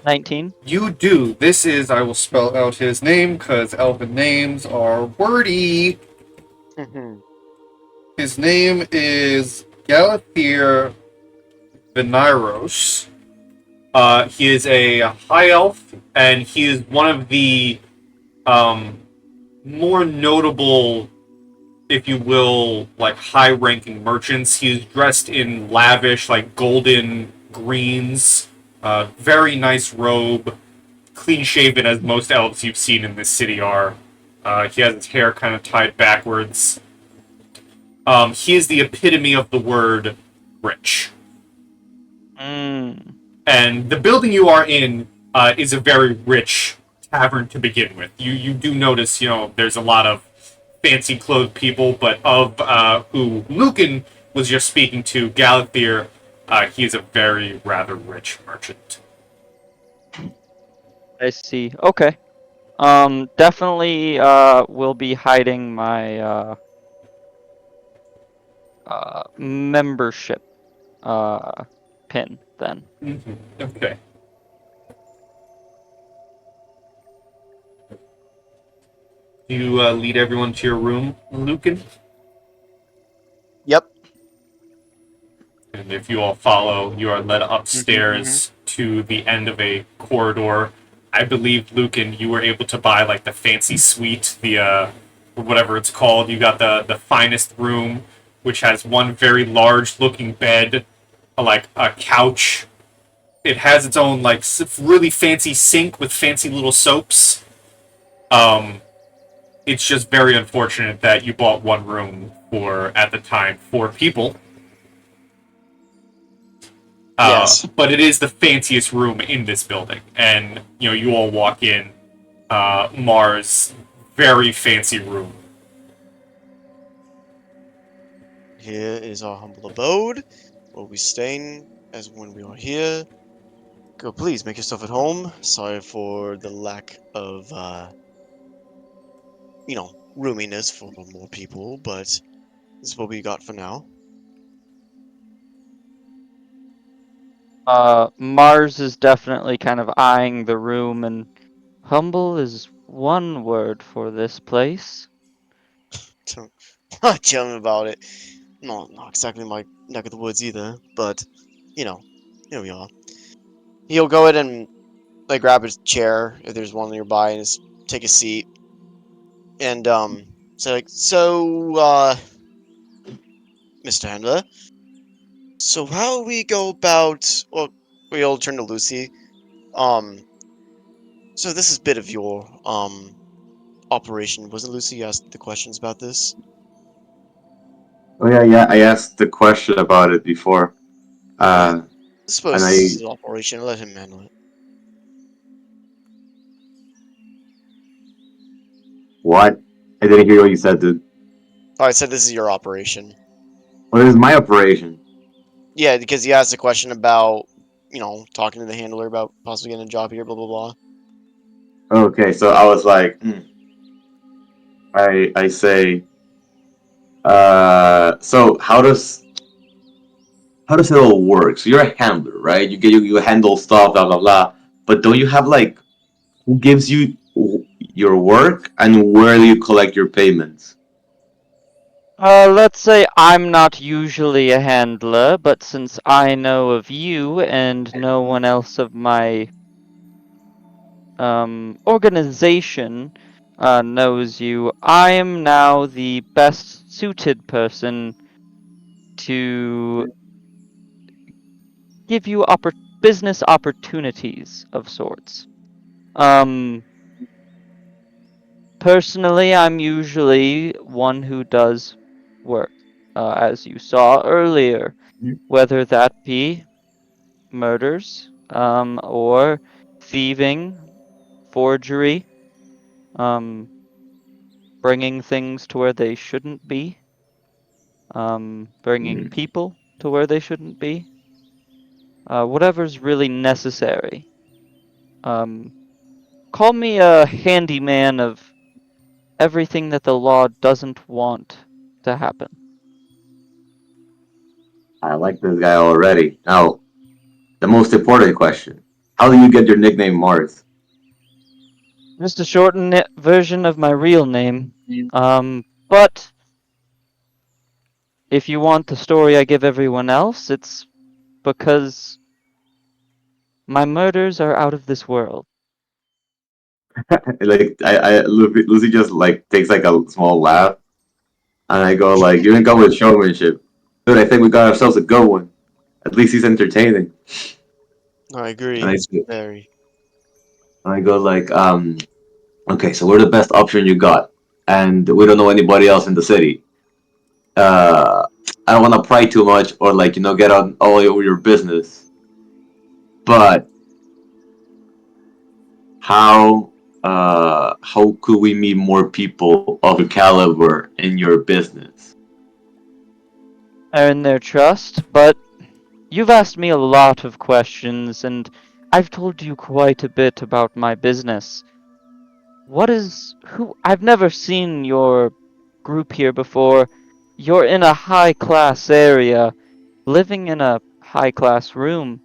19. You do. This is, I will spell out his name, because elven names are wordy. His name is Galathir Venairos. He is a high elf, and he is one of the more notable, if you will, like high-ranking merchants. He is dressed in lavish, like golden greens, very nice robe, clean-shaven as most elves you've seen in this city are. He has his hair kind of tied backwards. He is the epitome of the word rich. And the building you are in is a very rich tavern to begin with. You do notice, there's a lot of fancy clothed people, but of who Lucan was just speaking to, Galathir, he is a very rather rich merchant. I see. Okay. Definitely will be hiding my membership pin then. Okay. You lead everyone to your room, Lucan? Yep. And if you all follow, you are led upstairs to the end of a corridor. I believe, Lucan, you were able to buy like the fancy suite, the whatever it's called. You got the finest room, which has one very large looking bed, like a couch. It has its own like really fancy sink with fancy little soaps. It's just very unfortunate that you bought one room for, at the time, 4 people. Yes. But it is the fanciest room in this building. And, you all walk in Mars' very fancy room. Here is our humble abode, where we staying as when we are here. Go, please, make yourself at home. Sorry for the lack of, roominess for more people, but this is what we got for now. Mars is definitely kind of eyeing the room, and humble is one word for this place. Tell me about it. Not exactly my neck of the woods either, but, here we are. He'll go ahead and, grab a chair, if there's one nearby, and just take a seat. And, say, Mr. Handler, so how we go about, well, we all turn to Lucy. So this is a bit of your, operation. Wasn't Lucy you asked the questions about this? Oh yeah, I asked the question about it before. I suppose and this is his operation. Let him handle it. What? I didn't hear what you said, dude. Oh, I said this is your operation. What is my operation? Yeah, because he asked a question about, talking to the handler about possibly getting a job here, blah, blah, blah. Okay, so I was like, I say, so how does it all work? So you're a handler, right? You handle stuff, blah blah blah. But don't you have like who gives you your work and where do you collect your payments? Let's say I'm not usually a handler, but since I know of you and no one else of my organization, knows you. I am now the best suited person to give you business opportunities of sorts. Personally, I'm usually one who does work, as you saw earlier, Mhm. whether that be murders, or thieving, forgery, bringing things to where they shouldn't be, bringing people to where they shouldn't be, whatever's really necessary. Call me a handyman of everything that the law doesn't want to happen. I like this guy already. Now, the most important question: how do you get your nickname Mars? Just a shortened version of my real name. But if you want the story I give everyone else, it's because my murders are out of this world. Like, Lucy just like takes like a small laugh, and I go like, "You didn't come with showmanship, dude. I think we got ourselves a good one. At least he's entertaining." I agree. And Very. I go like, okay, so we're the best option you got, and we don't know anybody else in the city. I don't want to pry too much or like get on all over your business, but how could we meet more people of your caliber in your business? Earn their trust, but you've asked me a lot of questions, and I've told you quite a bit about my business. I've never seen your group here before. You're in a high-class area, living in a high-class room,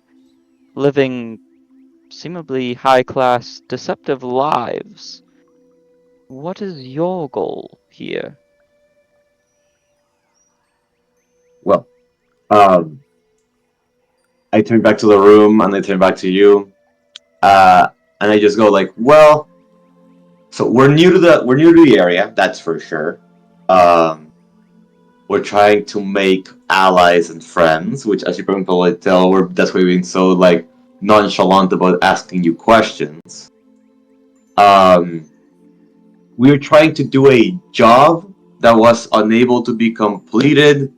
living seemingly high-class, deceptive lives. What is your goal here? Well, um, I turn back to the room and I turn back to you, and I just go like, well, so we're new to the area, that's for sure. Um, we're trying to make allies and friends, which, as you can probably tell, that's why we're being so like nonchalant about asking you questions. Um, we were trying to do a job that was unable to be completed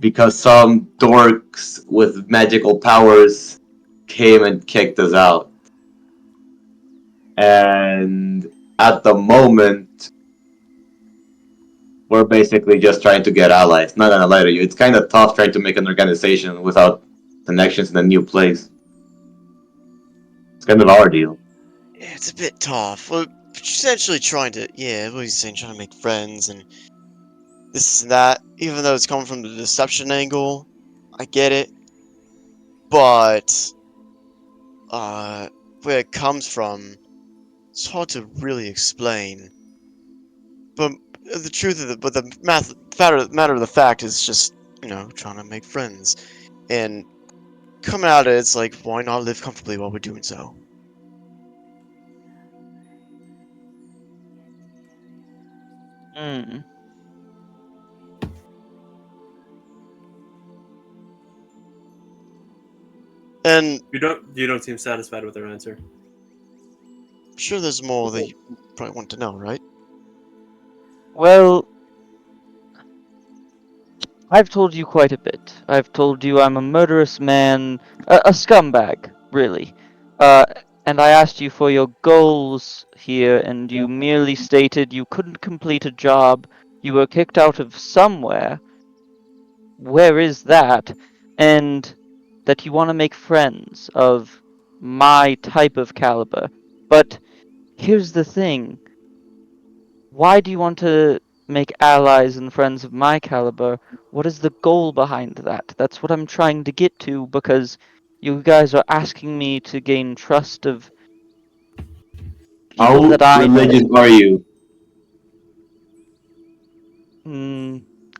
because some dorks with magical powers came and kicked us out. And at the moment, we're basically just trying to get allies. Not gonna lie to you, it's kind of tough trying to make an organization without connections in a new place. It's kind of our deal. Yeah, it's a bit tough. We're essentially trying to, yeah, what he's saying, trying to make friends and this and that. Even though it's coming from the deception angle, I get it. But, where it comes from, it's hard to really explain. But the truth of the matter of the fact is just, trying to make friends. And coming out of it, it's like, why not live comfortably while we're doing so? Hmm. And You don't seem satisfied with their answer. I'm sure there's more that you probably want to know, right? Well, I've told you quite a bit. I've told you I'm a murderous man, a scumbag, really. Uh, and I asked you for your goals here, and you merely stated you couldn't complete a job, you were kicked out of somewhere. Where is that? And that you want to make friends of my type of caliber. But here's the thing. Why do you want to make allies and friends of my caliber? What is the goal behind that? That's what I'm trying to get to, because you guys are asking me to gain trust of people How that I religious know. are you?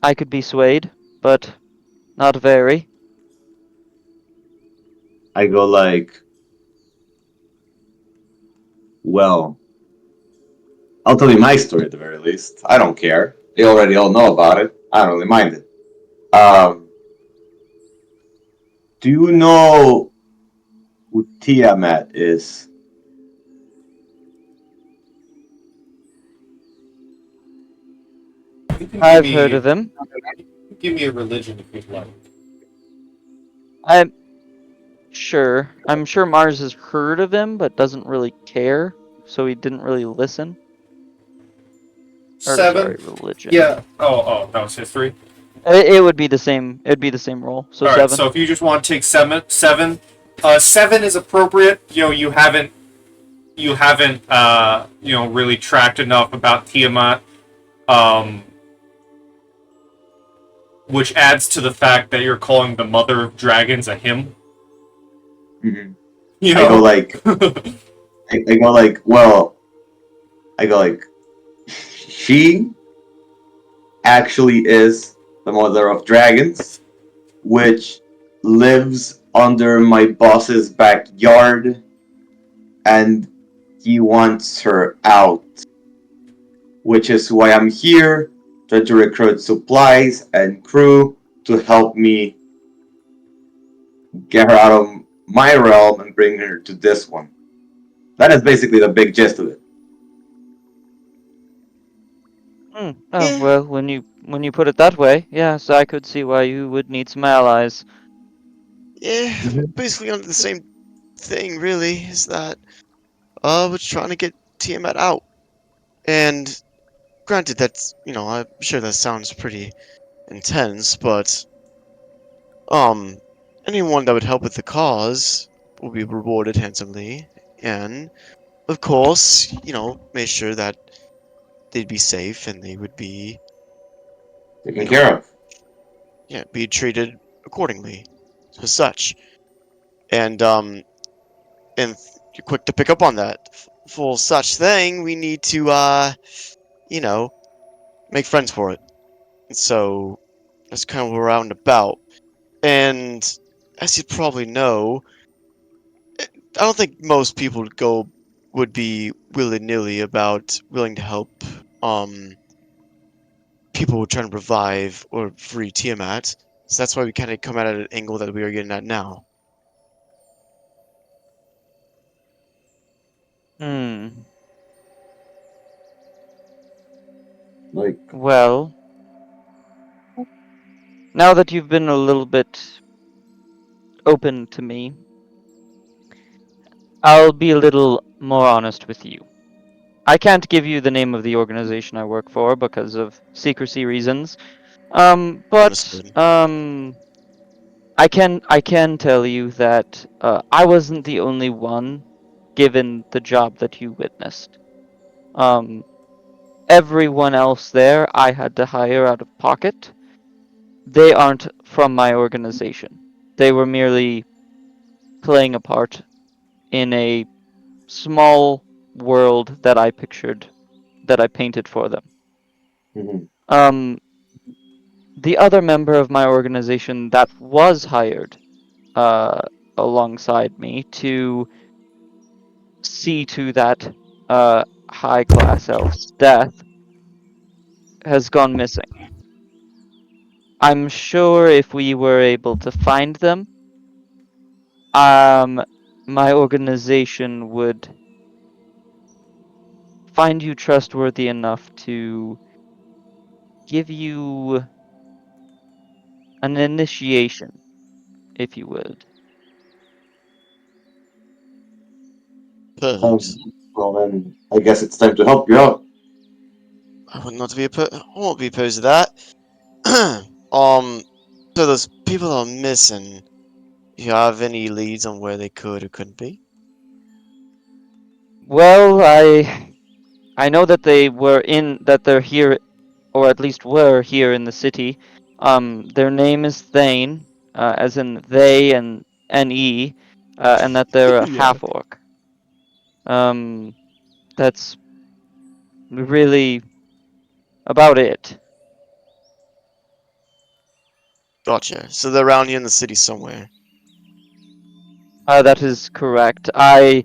I could be swayed, but not very. I go like, well, I'll tell you my story at the very least. I don't care. They already all know about it. I don't really mind it. Do you know who Tiamat is? You can I've heard of him. Give me a religion if you'd like. I'm sure. I'm sure Mars has heard of him, but doesn't really care, so he didn't really listen. Or, 7. sorry, religion. Yeah. Oh, that was history. It would be the same. It'd be the same roll. So All right. 7. So if you just want to take 7, 7 is appropriate. You haven't, really tracked enough about Tiamat, which adds to the fact that you're calling the mother of dragons a him. Mm-hmm. You I know? go like, she actually is the mother of dragons, which lives under my boss's backyard, and he wants her out. Which is why I'm here, trying to recruit supplies and crew to help me get her out of my realm and bring her to this one. That is basically the big gist of it. Oh, Yeah. well, when you put it that way, yes, I could see why you would need some allies. Yeah, Mhm. basically under the same thing, really, is that we're trying to get Tiamat out. And granted, that's, I'm sure that sounds pretty intense, but um, anyone that would help with the cause will be rewarded handsomely, and of course, make sure that they'd be safe and they would be, Taken care of. yeah, be treated accordingly, as such. And you're quick to pick up on that. For such thing, we need to you know, make friends for it. So that's kind of what we're out and about. And as you probably know, I don't think most people would be willy-nilly about willing to help people who are trying to revive or free Tiamat. So that's why we kind of come at an angle that we are getting at now. Hmm. Like, Well, now that you've been a little bit open to me, I'll be a little more honest with you. I can't give you the name of the organization I work for because of secrecy reasons. But Understood. I can tell you that I wasn't the only one given the job that you witnessed. Um, Everyone else there I had to hire out of pocket. They aren't from my organization. They were merely playing a part in a small world that I pictured, that I painted for them. mhm. Um, the other member of my organization that was hired uh, alongside me to see to that high class elf's death has gone missing. I'm sure if we were able to find them, um, my organization would find you trustworthy enough to give you an initiation, if you would. Um, Perfect. well then, I guess it's time to help you out. I won't be opposed to that. So those people that are missing, do you have any leads on where they could or couldn't be? Well, I know that they're here, or at least were here in the city. Their name is Thane, as in they and N-E, and that they're a Yeah. half-orc. Um, that's really about it. Gotcha. So they're around here in the city somewhere. That is correct. I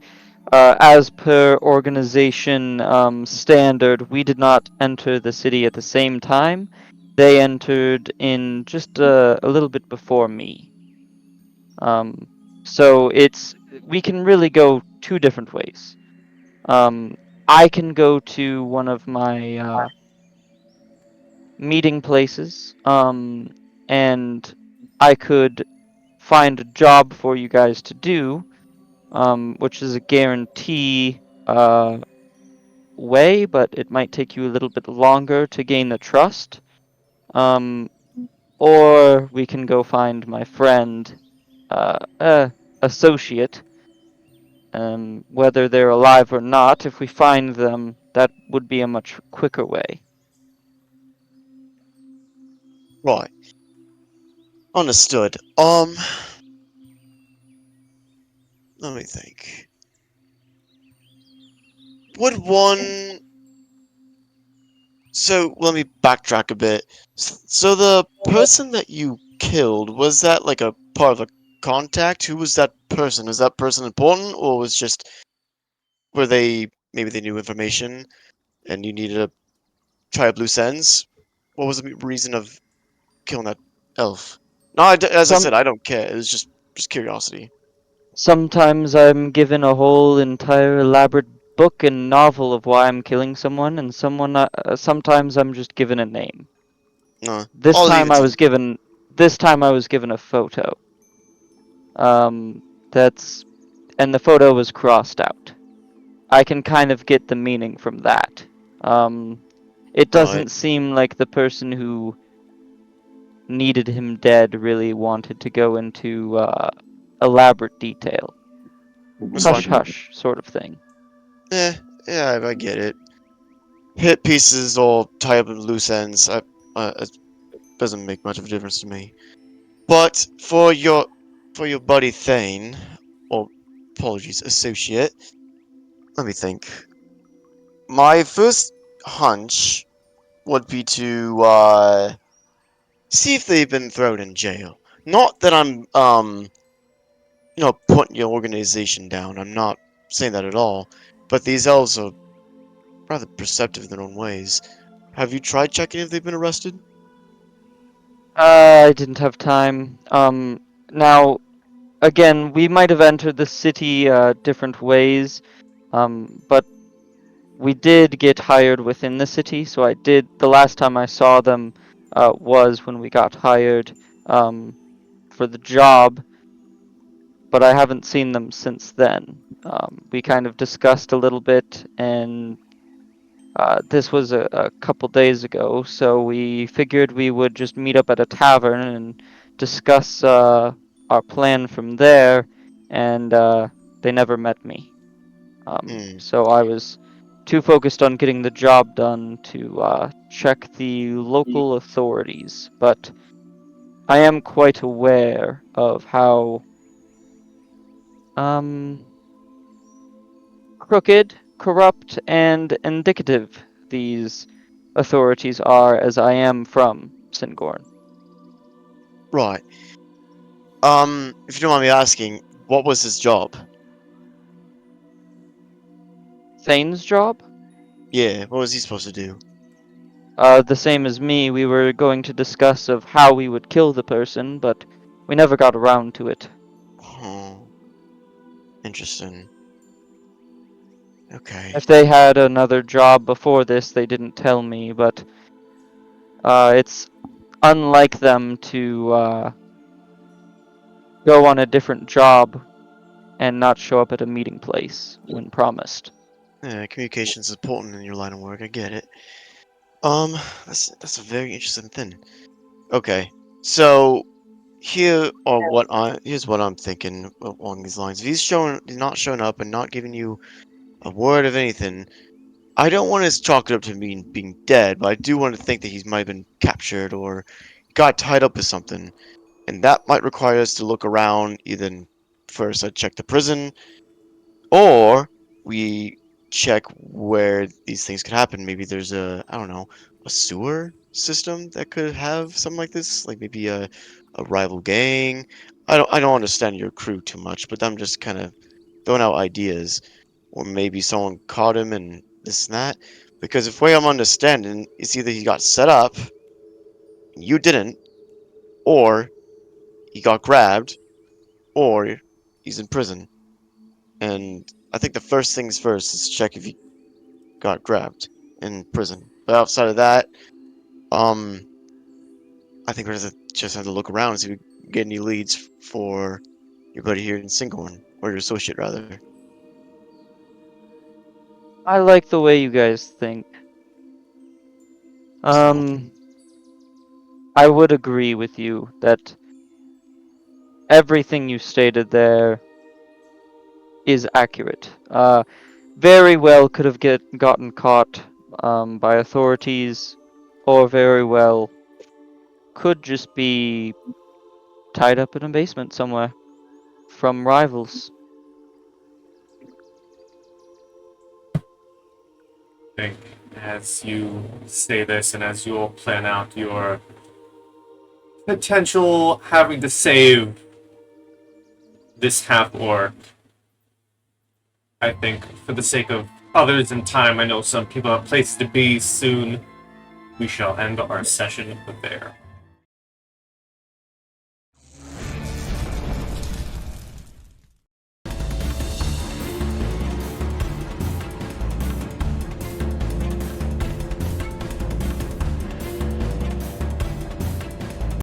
As per organization standard, we did not enter the city at the same time. They entered in just a little bit before me. So we can really go two different ways. I can go to one of my meeting places, and I could find a job for you guys to do, which is a guarantee way, but it might take you a little bit longer to gain the trust. Or we can go find my friend, associate. Whether they're alive or not, if we find them, that would be a much quicker way. Right. Understood. Let me think. Would one... So, let me backtrack a bit. So the person that you killed, was that like a part of a contact? Who was that person? Was that person important, or was just... Were they... Maybe they knew information, and you needed to tie up loose ends? What was the reason of killing that elf? No, as I Some said, I don't care. It was just curiosity. Sometimes I'm given a whole entire elaborate book and novel of why I'm killing someone, and sometimes I'm just given a name. No, This I'll leave time it I to was given a photo. Um, that's and the photo was crossed out. I can kind of get the meaning from that. It Right. doesn't seem like the person who needed him dead really wanted to go into elaborate detail. That's Hush fine. hush sort of thing. Yeah, I get it. Hit pieces or tie up in loose ends. It doesn't make much of a difference to me. But for your buddy Thane, or apologies, associate. Let me think. My first hunch would be to see if they've been thrown in jail. Not that I'm putting your organization down. I'm not saying that at all. But these elves are rather perceptive in their own ways. Have you tried checking if they've been arrested? I didn't have time. Now, again, we might have entered the city different ways, but we did get hired within the city, so I did. The last time I saw them was when we got hired for the job, but I haven't seen them since then. We kind of discussed a little bit, and this was a couple days ago, so we figured we would just meet up at a tavern and discuss our plan from there, and they never met me. Hmm. So I was too focused on getting the job done to check the local authorities, but I am quite aware of how um, crooked, corrupt, and indicative these authorities are, as I am from Syngorn. Right. If you don't mind me asking, what was his job? Thane's job? Yeah, what was he supposed to do? The same as me, we were going to discuss of how we would kill the person, but we never got around to it. Oh, interesting. Okay. If they had another job before this, they didn't tell me, but it's unlike them to go on a different job and not show up at a meeting place when promised. Yeah, communication is important in your line of work. I get it. That's a very interesting thing. Okay, so here's what I'm thinking along these lines. If he's not showing up and not giving you a word of anything, I don't want to chalk it up to being dead, but I do want to think that he might have been captured or got tied up with something, and that might require us to look around. Either first, I check the prison, or we check where these things could happen. Maybe there's I don't know, a sewer system that could have something like this, like maybe a rival gang. I don't understand your crew too much, but I'm just kind of throwing out ideas. or maybe someone caught him and this and that. Because if way I'm understanding, it's either he got set up, and you didn't, or he got grabbed, or he's in prison. And I think the first things first is check if he got grabbed in prison. But outside of that, I think we're just have to look around and see if we get any leads for your buddy here in Syngorn, or your associate rather. I like the way you guys think. So, I would agree with you that everything you stated there is accurate. Very well could have gotten caught by authorities, or very well could just be tied up in a basement somewhere from rivals. I think as you say this and as you all plan out your potential having to save this half-orc, I think for the sake of others in time, I know some people have places to be soon, we shall end our session there.